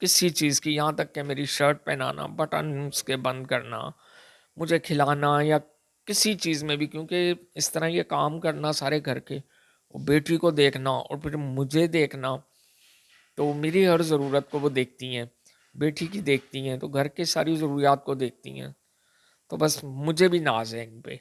किसी चीज़ की, यहाँ तक कि मेरी शर्ट पहनाना, बटन उसके बंद करना, मुझे खिलाना या किसी चीज़ में भी, क्योंकि इस तरह ये काम करना सारे घर के, और बेटी को देखना और फिर मुझे देखना, तो मेरी हर ज़रूरत को वो देखती हैं, बेटी की देखती हैं, तो घर की सारी ज़रूरियात को देखती हैं। तो बस मुझे भी नाज़ है इन पे।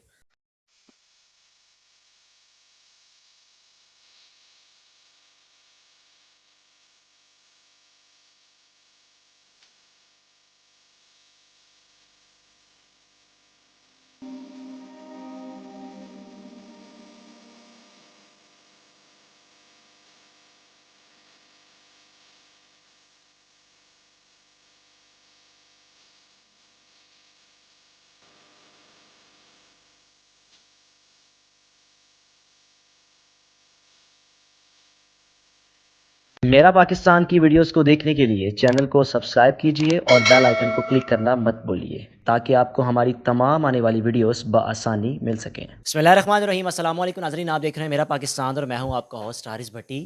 मेरा पाकिस्तान की वीडियोस को देखने के लिए चैनल को सब्सक्राइब कीजिए और बेल आइकन को क्लिक करना मत भूलिए ताकि आपको हमारी तमाम आने वाली वीडियोस बआसानी मिल सकें। बिस्मिल्लाहिर्रहमानिर्रहीम, अस्सलाम वालेकुम नाज़रीन। आप देख रहे हैं मेरा पाकिस्तान और मैं हूं आपका होस्ट हारिस भट्टी।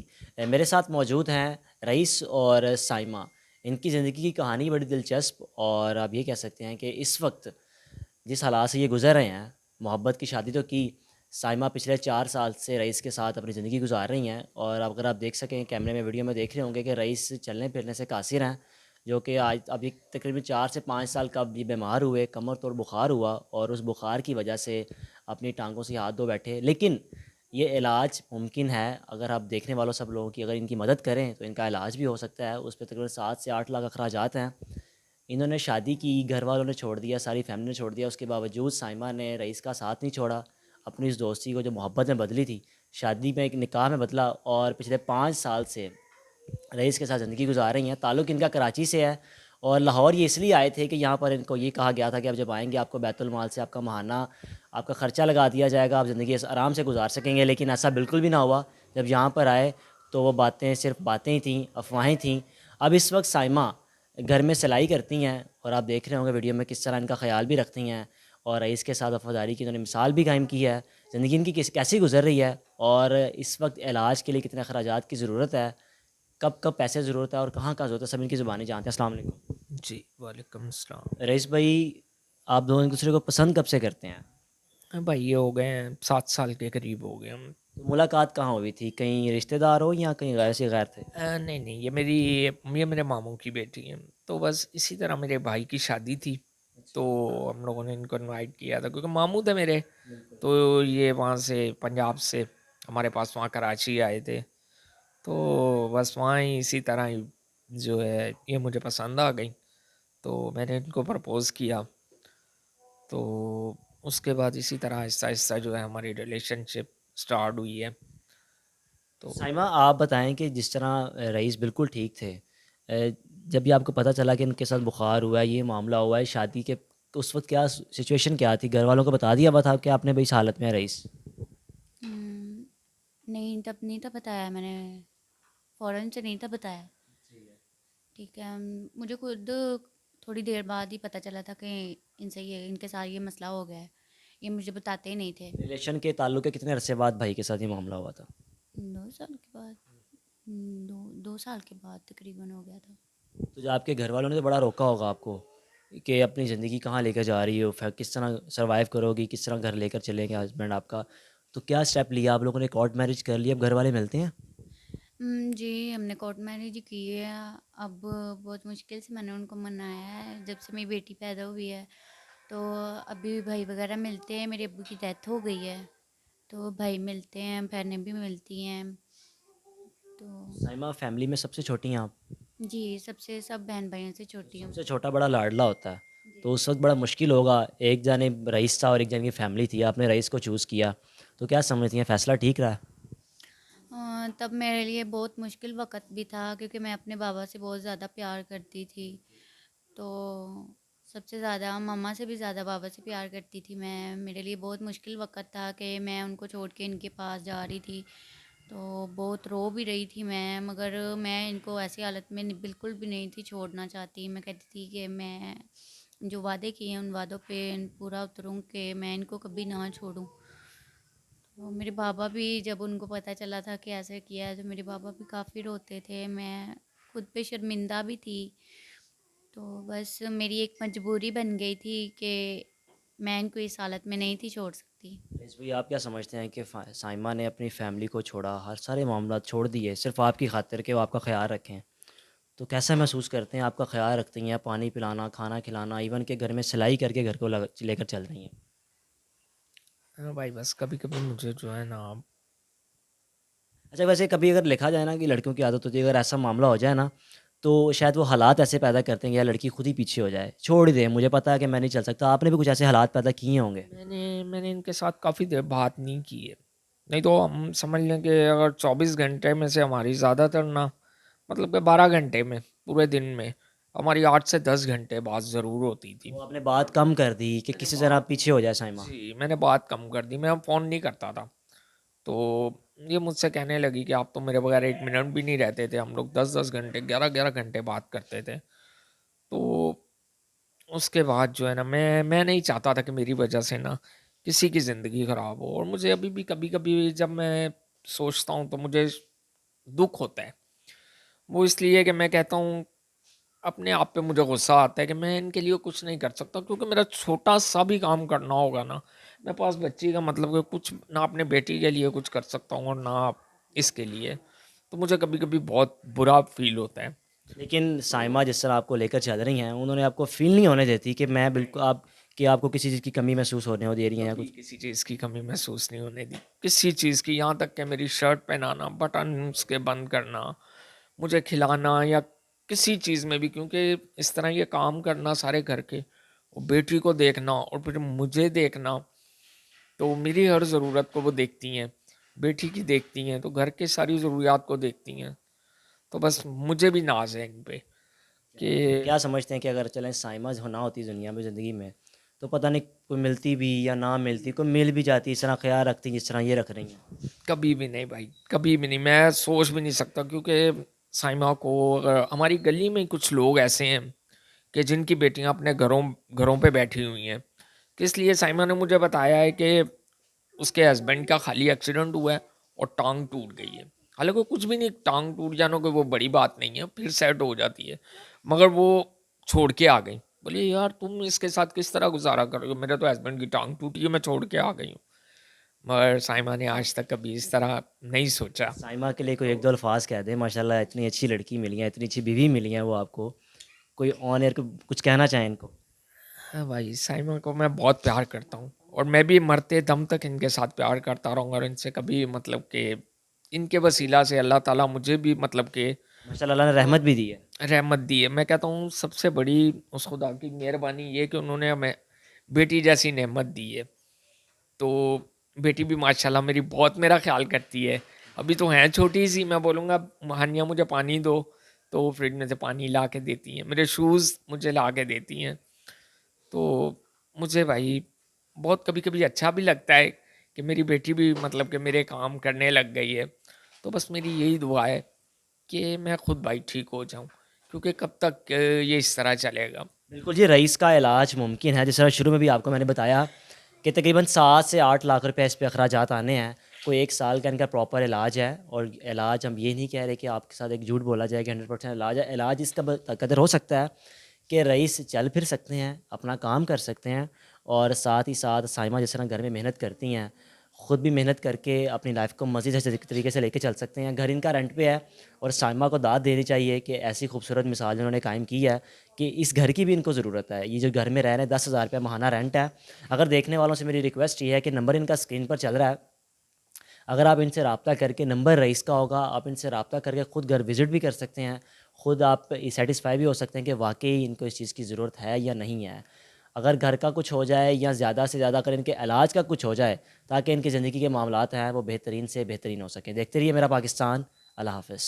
मेरे साथ मौजूद हैं रईस और साइमा। इनकी ज़िंदगी की कहानी बड़ी दिलचस्प और आप ये कह सकते हैं कि इस वक्त जिस हालात से ये गुजर रहे हैं, मोहब्बत की शादी तो की, साइमा पिछले 4 साल से रईस के साथ अपनी ज़िंदगी गुजार रही हैं। और अगर आप देख सकें कैमरे में, वीडियो में देख रहे होंगे कि रईस चलने फिरने से कासिर हैं, जो कि आज अभी तकरीबन 4 से 5 साल कब ये बीमार हुए, कमर तोड़ बुखार हुआ और उस बुखार की वजह से अपनी टांगों से हाथ धो बैठे। लेकिन ये इलाज मुमकिन है, अगर आप देखने वालों सब लोगों की अगर इनकी मदद करें तो इनका इलाज भी हो सकता है। उस पर तकरीबन 7 से 8 लाख अखराजात हैं। इन्होंने शादी की, घर वालों ने छोड़ दिया, सारी फैमिली ने छोड़ दिया, उसके बावजूद साइमा ने रईस का साथ नहीं छोड़ा। अपनी इस दोस्ती को जो मोहब्बत में बदली थी, शादी में, एक निकाह में बदला और पिछले 5 साल से रईस के साथ ज़िंदगी गुजार रही हैं। ताल्लुक़ इनका कराची से है और लाहौर ये इसलिए आए थे कि यहाँ पर इनको ये कहा गया था कि अब जब आएंगे आपको बैतुल माल से आपका माहाना आपका ख़र्चा लगा दिया जाएगा, आप ज़िंदगी आराम से गुजार सकेंगे। लेकिन ऐसा बिल्कुल भी ना हुआ। जब यहाँ पर आए तो वो बातें सिर्फ बातें ही थीं, अफवाहें थीं। अब इस वक्त साइमा घर में सिलाई करती हैं और आप देख रहे होंगे वीडियो में किस तरह इनका ख्याल भी रखती हैं और रईस के साथ वफादारी की इन्होंने मिसाल भी कायम की है। ज़िंदगी इनकी कैसी गुजर रही है और इस वक्त इलाज के लिए कितने अखराजात की ज़रूरत है, कब कब पैसे की ज़रूरत है और कहाँ कहाँ ज़रूरत है, सब इनकी ज़ुबानी जानते हैं। अस्सलाम वालेकुम जी, वालेकुम सलाम। रईस भाई। आप दोनों एक दूसरे को पसंद कब से करते हैं? भाई ये हो गए हैं 7 साल के करीब हो गए हम। तो मुलाकात कहाँ हुई थी? कहीं रिश्तेदार हो या कहीं गैर से गैर थे? नहीं नहीं, ये मेरे मामू की बेटी है। तो बस इसी तरह मेरे भाई की शादी थी, तो हम लोगों ने इनको इनवाइट किया था क्योंकि मामू थे मेरे। तो ये वहाँ से पंजाब से हमारे पास वहाँ कराची आए थे, तो बस वहाँ ही इसी तरह ही जो है ये मुझे पसंद आ गई, तो मैंने इनको प्रपोज़ किया। तो उसके बाद इसी तरह आहिस्ता आहिस्ता जो है हमारी रिलेशनशिप स्टार्ट हुई है। तो साइमा, आप बताएं कि जिस तरह रईस बिल्कुल ठीक थे, जब भी आपको पता चला कि इनके साथ बुखार हुआ है, ये मामला हुआ है शादी के, तो उस वक्त क्या सिचुएशन क्या थी? घर वालों को बता दिया हुआ था कि आपने भाई इस हालत में है रईस? हम्म, नहीं, तब नहीं था बताया मैंने। फ़ौरन से नहीं था बताया। ठीक है। मुझे खुद थोड़ी देर बाद ही पता चला था कि इनसे ये इनके साथ ये मसला हो गया है। ये मुझे बताते ही नहीं थे। रिलेशन के ताल्लुक के कितने अरसे बाद भाई के साथ ये मामला हुआ था? 2 साल के बाद। दो साल के बाद तकरीबन हो गया था। तो जो आपके घर वालों ने तो बड़ा रोका होगा आपको कि अपनी ज़िंदगी कहाँ लेकर जा रही हो, फिर किस तरह सर्वाइव करोगी, किस तरह घर लेकर चलेंगे हस्बैंड आपका। तो क्या स्टेप लिया आप लोगों ने? कोर्ट मैरिज कर लिया, अब घर वाले मिलते हैं? जी, हमने कोर्ट मैरिज की है। अब बहुत मुश्किल से मैंने उनको मनाया है जब से मेरी बेटी पैदा हुई है। तो अभी भाई वगैरह मिलते हैं। मेरे अब्बू की डेथ हो गई है, तो भाई मिलते हैं, बहनें भी मिलती हैं। तो साइमा, फैमिली में सबसे छोटी हैं आप? जी, सबसे सब बहन भाइयों से तो छोटी हूँ। सबसे छोटा बड़ा लाडला होता है, जी। तो उस वक्त बड़ा मुश्किल होगा। एक जाने रईस था और एक जाने की फैमिली थी, आपने रईस को चूज़ किया, तो क्या समझती हैं, फ़ैसला ठीक रहा? तब मेरे लिए बहुत मुश्किल वक़्त भी था क्योंकि मैं अपने बाबा से बहुत ज़्यादा प्यार करती थी। तो सबसे ज़्यादा मम्मा से भी ज़्यादा बाबा से प्यार करती थी मैं। मेरे लिए बहुत मुश्किल वक़्त था कि मैं उनको छोड़ के इनके पास जा रही थी। तो बहुत रो भी रही थी मैं, मगर मैं इनको ऐसी हालत में बिल्कुल भी नहीं थी छोड़ना चाहती। मैं कहती थी कि मैं जो वादे किए हैं उन वादों पे पूरा उतरूँ, कि मैं इनको कभी ना छोड़ूँ। तो मेरे पापा भी जब उनको पता चला था कि ऐसे किया है, तो मेरे पापा भी काफ़ी रोते थे। मैं खुद पे शर्मिंदा भी थी। तो बस मेरी एक मजबूरी बन गई थी कि मैं इनको इस हालत में नहीं थी छोड़ सकती। रईस भाई, आप क्या समझते हैं कि साइमा ने अपनी फैमिली को छोड़ा, हर सारे मामला छोड़ दिए सिर्फ आपकी खातिर कि वो आपका ख्याल रखें, तो कैसा महसूस करते हैं? आपका ख्याल रखती हैं, पानी पिलाना, खाना खिलाना, इवन के घर में सिलाई करके घर को लेकर चल रही हैं। हाँ भाई, बस कभी कभी मुझे जो है ना, अच्छा, वैसे कभी अगर लिखा जाए ना कि लड़कियों की आदत होती है, अगर ऐसा मामला हो जाए ना, तो शायद वो हालात ऐसे पैदा करते हैं कि यार लड़की खुद ही पीछे हो जाए, छोड़ ही दे, मुझे पता है कि मैं नहीं चल सकता। आपने भी कुछ ऐसे हालात पैदा किए होंगे। मैंने मैंने इनके साथ काफ़ी देर बात नहीं की है। नहीं तो हम समझ लें कि अगर 24 घंटे में से हमारी ज़्यादातर ना, मतलब कि 12 घंटे में, पूरे दिन में हमारी 8 से 10 घंटे बात ज़रूर होती थी। वो आपने बात कम कर दी कि मैंने किसी तरह बात पीछे हो जाए साइमा। जी, मैंने बात कम कर दी, मैं फ़ोन नहीं करता था। तो ये मुझसे कहने लगी कि आप तो मेरे बगैर 1 मिनट भी नहीं रहते थे, हम लोग 10-10 घंटे, 11-11 घंटे बात करते थे। तो उसके बाद जो है ना, मैं नहीं चाहता था कि मेरी वजह से ना किसी की ज़िंदगी ख़राब हो। और मुझे अभी भी कभी-कभी जब मैं सोचता हूँ तो मुझे दुःख होता है। वो इसलिए कि मैं कहता हूँ, अपने आप पे मुझे गुस्सा आता है कि मैं इनके लिए कुछ नहीं कर सकता, क्योंकि मेरा छोटा-सा भी काम करना होगा ना, मेरे पास बच्ची का मतलब कि कुछ ना अपने बेटी के लिए कुछ कर सकता हूँ और ना इसके लिए। तो मुझे कभी-कभी बहुत बुरा फ़ील होता है। लेकिन साइमा जिस तरह आपको लेकर चल रही हैं, उन्होंने आपको फ़ील नहीं होने देती कि मैं बिल्कुल आप कि आपको किसी चीज़ की कमी महसूस होने हो दे रही हैं या कभी कुछ। किसी चीज़ की कमी महसूस नहीं होने दी, किसी चीज़ की, यहाँ तक कि मेरी शर्ट पहनाना, बटन उसके बंद करना, मुझे खिलाना या किसी चीज़ में भी, क्योंकि इस तरह ये काम करना सारे घर के, और बेटी को देखना और फिर मुझे देखना, तो मेरी हर ज़रूरत को वो देखती हैं, बेटी की देखती हैं, तो घर के सारी ज़रूरियात को देखती हैं। तो बस मुझे भी नाज़ है इन पे कि क्या समझते हैं कि अगर चलें साइमा जो ना होती दुनिया में, ज़िंदगी में, तो पता नहीं कोई मिलती भी या ना मिलती, कोई मिल भी जाती, इस तरह ख्याल रखती जिस तरह ये रख रही हैं। कभी भी नहीं भाई, कभी भी नहीं, मैं सोच भी नहीं सकता, क्योंकि साइमा को, अगर हमारी गली में कुछ लोग ऐसे हैं कि जिनकी बेटियां अपने घरों घरों पे बैठी हुई हैं, कि इसलिए साइमा ने मुझे बताया है कि उसके हस्बैंड का खाली एक्सीडेंट हुआ है और टांग टूट गई है। हालांकि कुछ भी नहीं, टांग टूट जाना कोई वो बड़ी बात नहीं है, फिर सेट हो जाती है, मगर वो छोड़ के आ गई। बोलिए यार, तुम इसके साथ किस तरह गुजारा कर रहे हो, मेरे तो हस्बैंड की टांग टूटी है, मैं छोड़ के आ गई हूँ। मगर साइमा ने आज तक कभी इस तरह नहीं सोचा। साइमा के लिए कोई एक दो अल्फाज कह दें, माशाल्लाह इतनी अच्छी लड़की मिली है, इतनी अच्छी बीवी मिली है वो आपको, कोई ऑन एयर कुछ कहना चाहें इनको। हाँ भाई, साइमा को मैं बहुत प्यार करता हूँ, और मैं भी मरते दम तक इनके साथ प्यार करता रहूँगा, और इनसे कभी मतलब कि इनके वसीला से अल्लाह ताला मुझे भी मतलब कि माशाल्लाह अल्लाह ने रहमत भी दी है। रहमत दी है। मैं कहता हूँ सबसे बड़ी उस खुदा की मेहरबानी ये कि उन्होंने हमें बेटी जैसी नेमत दी है। तो बेटी भी माशाल्लाह मेरी बहुत मेरा ख्याल करती है। अभी तो हैं छोटी सी, मैं बोलूँगा हानिया मुझे पानी दो, तो फ्रिज में से पानी ला के देती हैं, मेरे शूज़ मुझे ला के देती हैं। तो मुझे भाई बहुत कभी-कभी अच्छा भी लगता है कि मेरी बेटी भी मतलब कि मेरे काम करने लग गई है। तो बस मेरी यही दुआ है कि मैं खुद भाई ठीक हो जाऊँ, क्योंकि कब तक ये इस तरह चलेगा। बिल्कुल जी, रईस का इलाज मुमकिन है। जिस तरह शुरू में भी आपको मैंने बताया कि तकरीबन 7 से 8 लाख रुपए इस पे अखराजात आने हैं। कोई 1 साल का इनका प्रॉपर इलाज है, और इलाज हम ये नहीं कह रहे कि आपके साथ एक झूठ बोला जाए कि 100% इलाज है। इलाज इसका कदर हो सकता है कि रईस चल फिर सकते हैं, अपना काम कर सकते हैं, और साथ ही साथ साइमा जिस तरह घर में मेहनत करती हैं, ख़ुद भी मेहनत करके अपनी लाइफ को मज़ीद अच्छे तरीके से लेके चल सकते हैं। घर इनका रेंट पे है, और साइमा को दाद देनी चाहिए कि ऐसी खूबसूरत मिसाल इन्होंने कायम की है कि इस घर की भी इनको ज़रूरत है। ये जो घर में रह रहे हैं, 10,000 रुपये माहाना रेंट है। अगर देखने वालों से मेरी रिक्वेस्ट ये है कि नंबर इनका स्क्रीन पर चल रहा है, अगर आप इनसे रब्ता करके, नंबर रईस का होगा, आप इनसे रब्ता करके ख़ुद घर विज़िट भी कर सकते हैं। ख़ुद आप सैटिस्फाई भी हो सकते हैं कि वाक़ई इनको इस चीज़ की ज़रूरत है या नहीं है। अगर घर का कुछ हो जाए या ज़्यादा से ज़्यादा अगर इनके इलाज का कुछ हो जाए, ताकि इनकी ज़िंदगी के मामलात हैं वो बेहतरीन से बेहतरीन हो सकें। देखते रहिए मेरा पाकिस्तान। अल्लाह हाफ़िज़।